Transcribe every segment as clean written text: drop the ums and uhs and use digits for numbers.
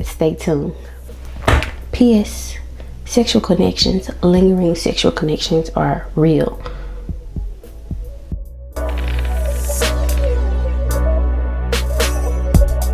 Stay tuned. P.S. Sexual connections, lingering sexual connections are real.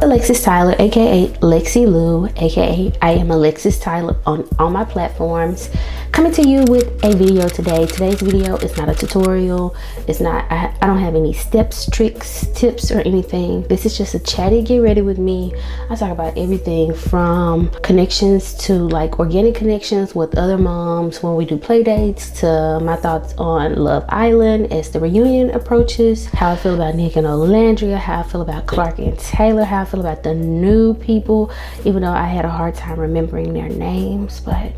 Alexis Tyler, aka Lexi Lou, aka I am Alexis Tyler on all my platforms, coming to you with a video today. Today's video is not a tutorial. It's not, I don't have any steps, tricks, tips, or anything. This is just a chatty get ready with me. I talk about everything from connections to like organic connections with other moms when we do play dates, to my thoughts on Love Island as the reunion approaches, how I feel about Nick and Olandria, how I feel about Clark and Taylor, how I feel about the new people, even though I had a hard time remembering their names. But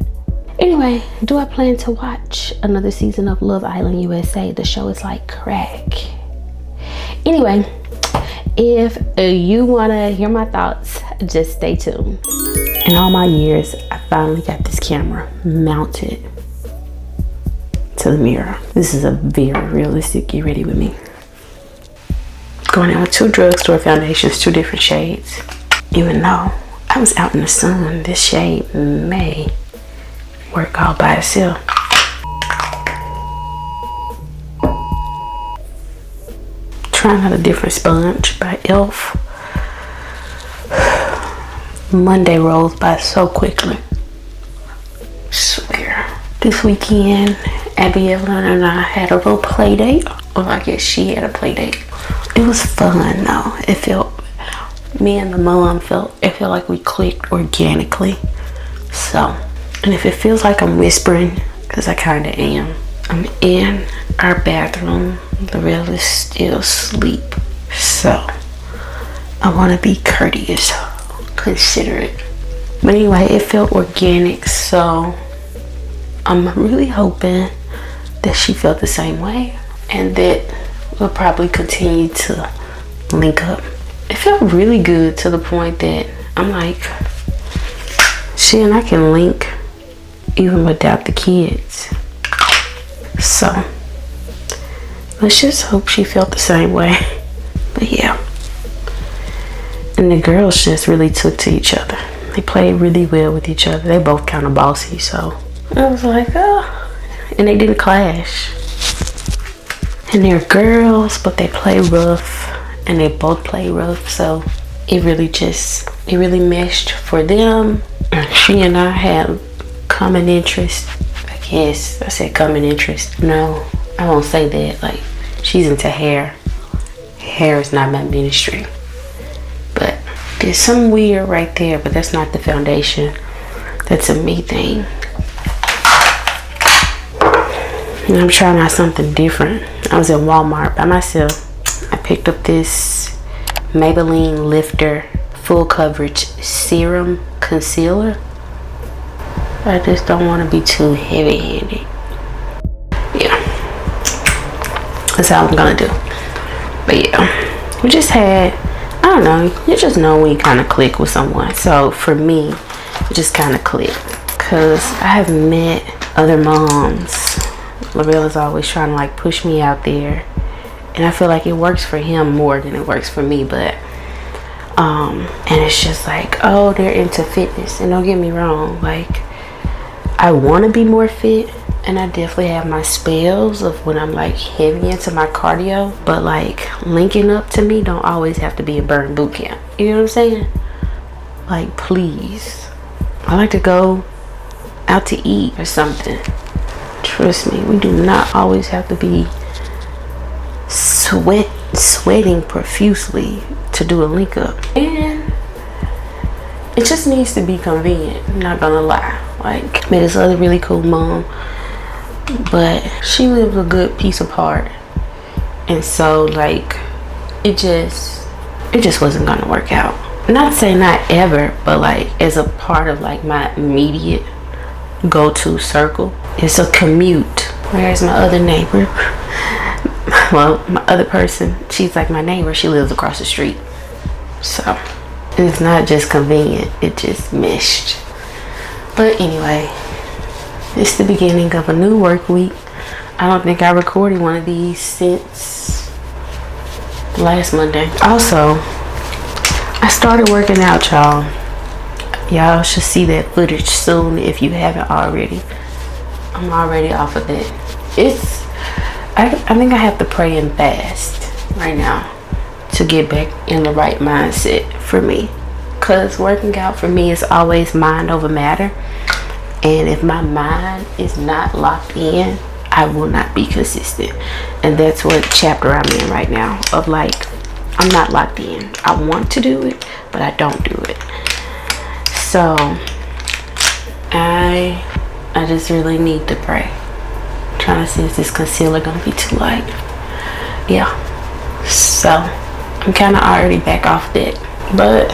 anyway, do I plan to watch another season of Love Island USA? The show is like crack. Anyway, if you want to hear my thoughts, just stay tuned. In all my years, I finally got this camera mounted to the mirror. This is a very realistic get ready with me. Going in with 2 drugstore foundations, 2 different shades. Even though I was out in the sun, this shade may work all by itself. Trying out a different sponge by e.l.f. Monday rolls by so quickly. Swear. This weekend, Abby Evelyn and I had a little play date. Or I guess she had a play date. It was fun though. It felt, me and the mom felt like we clicked organically. So, and if it feels like I'm whispering, because I kind of am, I'm in our bathroom. Lorel is still asleep. So, I want to be courteous, considerate. But anyway, it felt organic. So, I'm really hoping that she felt the same way. And that we'll probably continue to link up. It felt really good to the point that I'm like, she and I can link even without the kids. So let's just hope she felt the same way. But yeah. And the girls just really took to each other. They played really well with each other. They both kind of bossy, so I was like, oh. And they didn't clash. And they're girls, but they play rough, and they both play rough, so it really meshed for them. She and I have common interest. I guess I said common interest. No, I won't say that. Like, she's into hair. Hair is not my ministry. But there's something weird right there, but that's not the foundation. That's a me thing. And I'm trying out something different. I was at Walmart by myself. I picked up this Maybelline Lifter Full Coverage Serum Concealer. I just don't want to be too heavy-handed. Yeah. That's how I'm going to do. But yeah. We just had, I don't know, you just know when you kind of click with someone. So for me, it just kind of clicked. Because I have met other moms. Lorel is always trying to like push me out there, and I feel like it works for him more than it works for me. But and it's just like, oh, they're into fitness, and don't get me wrong, like I want to be more fit, and I definitely have my spells of when I'm like heavy into my cardio, but like linking up to me don't always have to be a burn boot camp. You know what I'm saying? Like, please, I like to go out to eat or something. Trust me, we do not always have to be sweating profusely to do a link up. And it just needs to be convenient, I'm not gonna lie. Like, met this other really cool mom, but she lives a good piece apart. And so like, it just wasn't gonna work out. Not saying not ever, but like as a part of like my immediate go-to circle. It's a commute. Where's my other neighbor? Well, my other person, she's like my neighbor. She lives across the street. So it's not just convenient, it just meshed. But anyway, it's the beginning of a new work week. I don't think I recorded one of these since last Monday. Also, I started working out, y'all. Y'all should see that footage soon if you haven't already. I'm already off of that. I think I have to pray and fast right now to get back in the right mindset for me. Because working out for me is always mind over matter. And if my mind is not locked in, I will not be consistent. And that's what chapter I'm in right now. Of like, I'm not locked in. I want to do it, but I don't do it. So I just really need to pray. I'm trying to see if this concealer gonna be too light. Yeah. So I'm kind of already back off that. But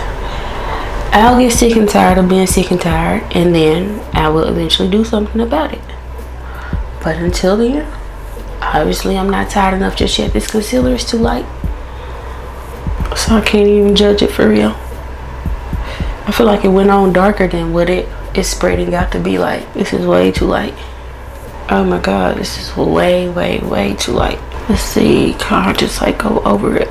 I'll get sick and tired of being sick and tired, and then I will eventually do something about it. But until then, obviously I'm not tired enough just yet. This concealer is too light, so I can't even judge it for real. I feel like it went on darker than what it is spreading out to be like. This is way too light. Oh my god, this is way too light. Let's see, can I just like go over it?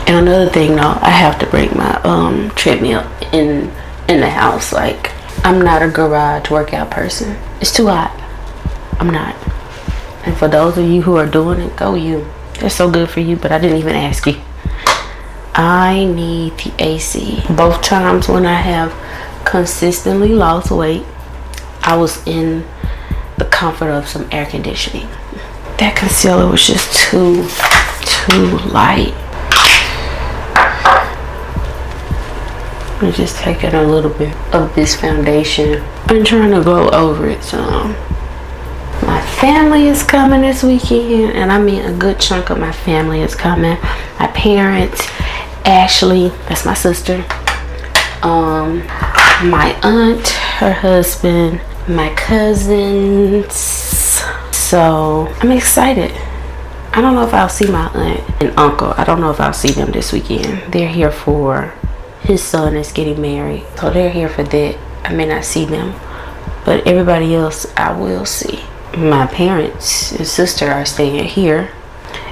And another thing though, I have to bring my treadmill in the house. Like, I'm not a garage workout person. It's too hot. I'm not. And for those of you who are doing it, go you. That's so good for you, but I didn't even ask you. I need the AC. Both times when I have consistently lost weight, I was in the comfort of some air conditioning. That concealer was just too light. I'm just taking a little bit of this foundation. I'm trying to go over it. So my family is coming this weekend, and I mean a good chunk of my family is coming. My parents, Ashley, that's my sister, my aunt, her husband, my cousins. So I'm excited. I don't know if I'll see my aunt and uncle. I don't know if I'll see them this weekend. They're here for his son is getting married, so they're here for that. I may not see them, but everybody else I will see. My parents and sister are staying here.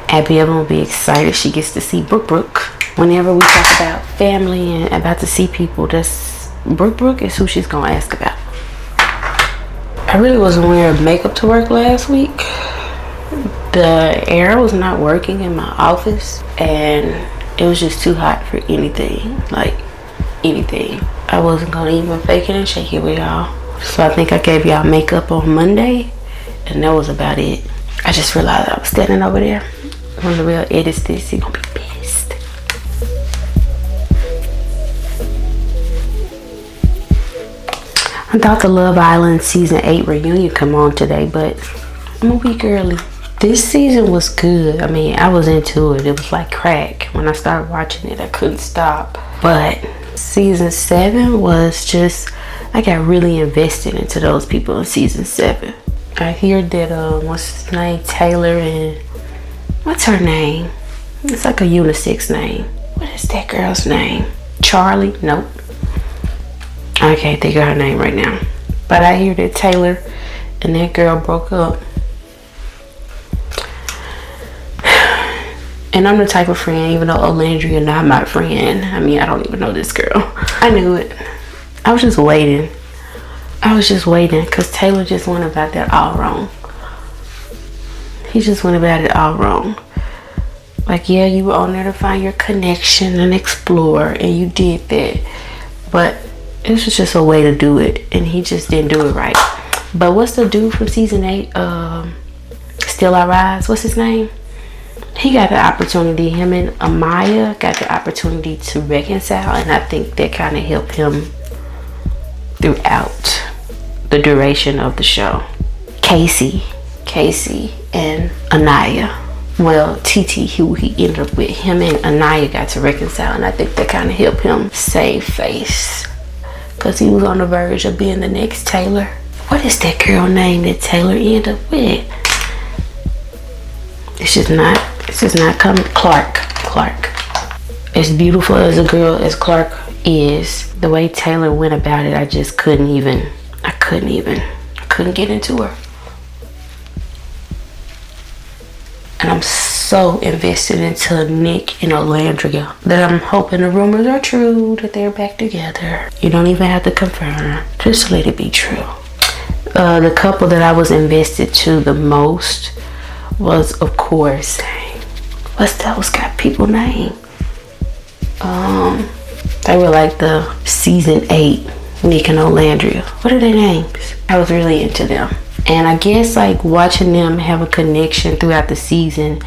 Abby Evan will be excited. She gets to see Brooke. Whenever we talk about family and about to see people, that's Brooke is who she's gonna ask about. I really wasn't wearing makeup to work last week. The air was not working in my office, and it was just too hot for anything. Like anything. I wasn't gonna even fake it and shake it with y'all. So I think I gave y'all makeup on Monday, and that was about it. I just realized I was standing over there. When the real edits this, he's gonna be pissed. I thought the Love Island season 8 reunion come on today, but I'm a week early. This season was good. I mean, I was into it. It was like crack. When I started watching it, I couldn't stop. But season 7 was just, I got really invested into those people in season 7. I hear that what's his name, Taylor, and what's her name? It's like a unisex name. What is that girl's name? Charlie? Nope. I can't think of her name right now. But I hear that Taylor and that girl broke up. And I'm the type of friend, even though Olandria not my friend. I mean, I don't even know this girl. I knew it. I was just waiting. Because Taylor just went about that all wrong. He just went about it all wrong. Like, yeah, you were on there to find your connection and explore, and you did that. But this was just a way to do it, and he just didn't do it right. But what's the dude from season 8? Still I Rise? What's his name? He got the opportunity. Him and Amaya got the opportunity to reconcile, and I think that kind of helped him throughout the duration of the show. Casey and Anaya. Well, TT, who he ended up with, him and Anaya got to reconcile, and I think that kind of helped him save face, because he was on the verge of being the next Taylor. What is that girl name that Taylor ended up with? It's just not coming. Clark. As beautiful as a girl as Clark is, the way Taylor went about it, I just couldn't get into her. And I'm so invested into Nick and Olandria that I'm hoping the rumors are true, that they're back together. You don't even have to confirm, just let it be true. The couple that I was invested to the most was, of course, what's those got people name? They were like the season 8 Nick and Olandria. What are their names? I was really into them. And I guess like watching them have a connection throughout the season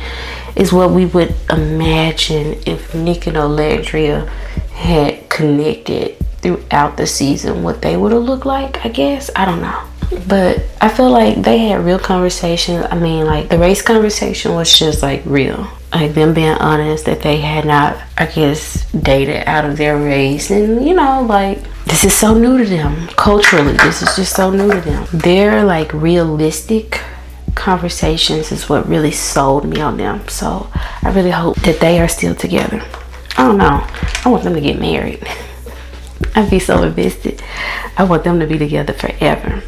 is what we would imagine if Nick and Olandria had connected throughout the season, what they would have looked like, I guess. I don't know. But I feel like they had real conversations. I mean, like the race conversation was just like real. Like them being honest that they had not, I guess, dated out of their race. And you know, like this is so new to them. Culturally, this is just so new to them. Their like realistic conversations is what really sold me on them. So I really hope that they are still together. I don't know. I want them to get married. I'd be so invested. I want them to be together forever.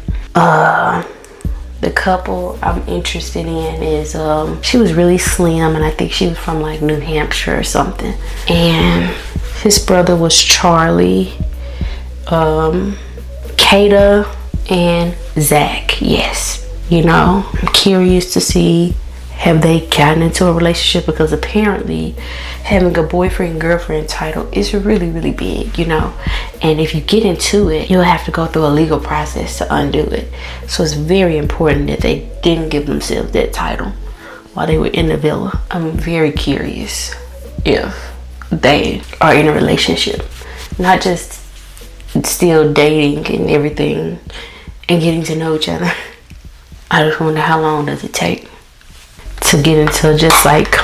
The couple I'm interested in is she was really slim, and I think she was from like New Hampshire or something, and his brother was Charlie, Kata, and Zach. Yes, you know, I'm curious to see, have they gotten into a relationship, because apparently having a boyfriend girlfriend title is really, really big, you know, and if you get into it, you'll have to go through a legal process to undo it. So it's very important that they didn't give themselves that title while they were in the villa. I'm very curious if they are in a relationship, not just still dating and everything and getting to know each other. I just wonder how long does it take to get into just like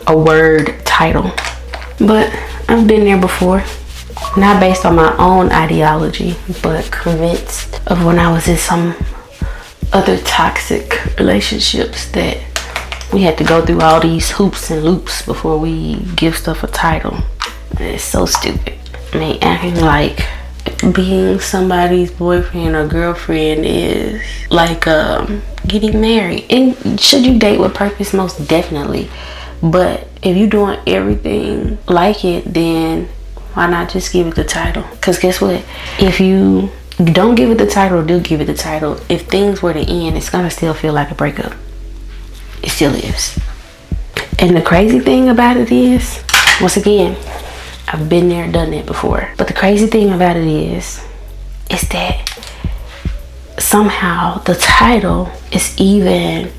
a word title. But I've been there before, not based on my own ideology, but convinced of when I was in some other toxic relationships that we had to go through all these hoops and loops before we give stuff a title. It's so stupid. I mean, acting like being somebody's boyfriend or girlfriend is like getting married. And should you date with purpose? Most definitely. But if you're doing everything like it, then why not just give it the title? Because guess what? If you don't give it the title or do give it the title, if things were to end, it's gonna still feel like a breakup. It still is. And the crazy thing about it is, once again, I've been there, done that before. But the crazy thing about it is that somehow the title is even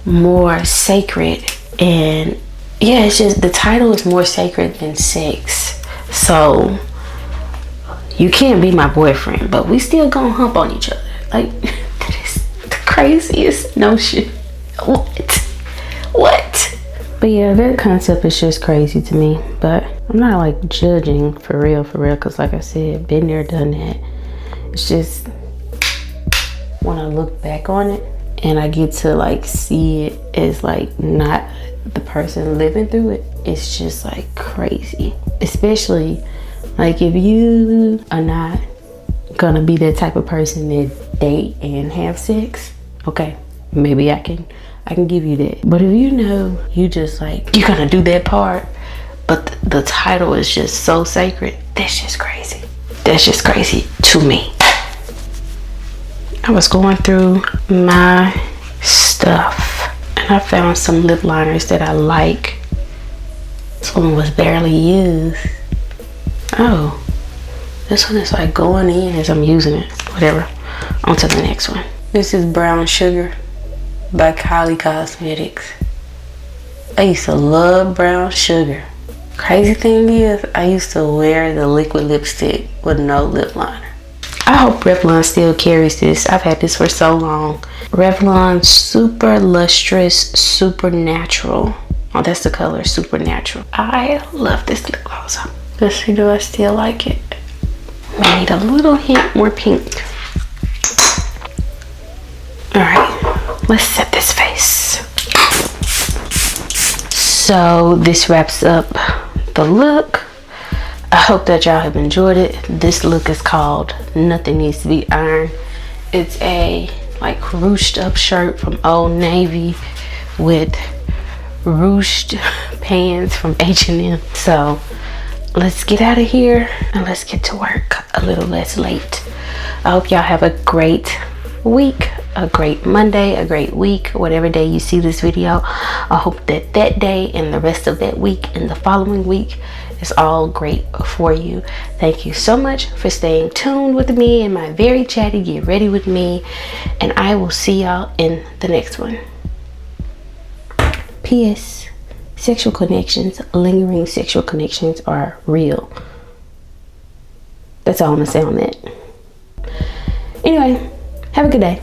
more sacred. And yeah, it's just the title is more sacred than sex. So you can't be my boyfriend, but we still gonna hump on each other. Like, that is the craziest notion. What? But yeah, that concept is just crazy to me. But I'm not like judging for real, because like I said, been there, done that. It's just when I look back on it and I get to like see it as like not the person living through it, it's just like crazy. Especially like if you are not gonna be that type of person that date and have sex, okay, maybe I can give you that. But if you know you just like, you're gonna do that part, but the title is just so sacred, that's just crazy. That's just crazy to me. I was going through my stuff and I found some lip liners that I like. This one was barely used. Oh, this one is like going in as I'm using it. Whatever. On to the next one. This is Brown Sugar by Kylie Cosmetics. I used to love brown sugar. Crazy thing is, I used to wear the liquid lipstick with no lip liner. I hope Revlon still carries this. I've had this for so long. Revlon Super Lustrous Supernatural. Oh, that's the color, Supernatural. I love this lip gloss. Let's see, do I still like it? I need a little hint more pink. Alright, let's set this face. So this wraps up the look. I hope that y'all have enjoyed it. This look is called Nothing Needs to Be Ironed. It's a like ruched up shirt from Old Navy with ruched pants from H&M. So let's get out of here and let's get to work a little less late. I hope y'all have a great week, a great Monday, a great week, whatever day you see this video. I hope that that day and the rest of that week and the following week is all great for you. Thank you so much for staying tuned with me and my very chatty Get Ready with me, and I will see y'all in the next one. P.S. Sexual connections, lingering sexual connections are real. That's all I'm gonna say on that. Anyway, have a good day.